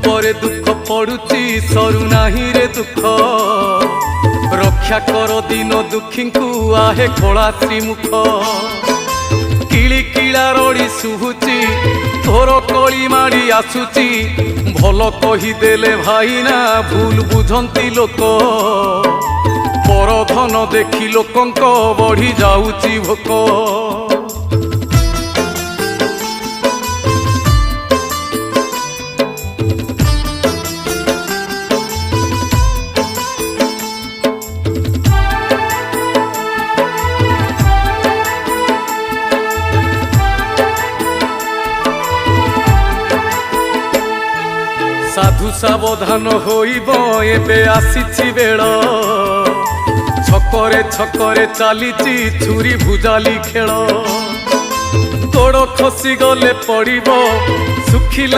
ପରେ ଦୁଃଖ ପଡୁଛି ସରୁ ନାହିଁ ରେ ଦୁଃଖ ରକ୍ଷା କର ଦିନ ଦୁଃଖୀଙ୍କୁ ଆହେ କଳା ଶ୍ରୀମୁଖ କିଳି କିଳା ରଡ଼ି ଶୁଭୁଛି ତୋର କଳି ମାଡ଼ି ଆସୁଛି ଭଲ କହିଦେଲେ ଭାଇନା ଭୁଲ ବୁଝନ୍ତି ଲୋକ ପରଧନ ଦେଖି ଲୋକଙ୍କ ବଢି ଯାଉଛି ଭୋକ साधु सावधान होइब एबे आसीछि बेळ छकरे छकरे चालीछि छुरी भुजाली खेल गोड़ खसी गले पड़िब सुखिला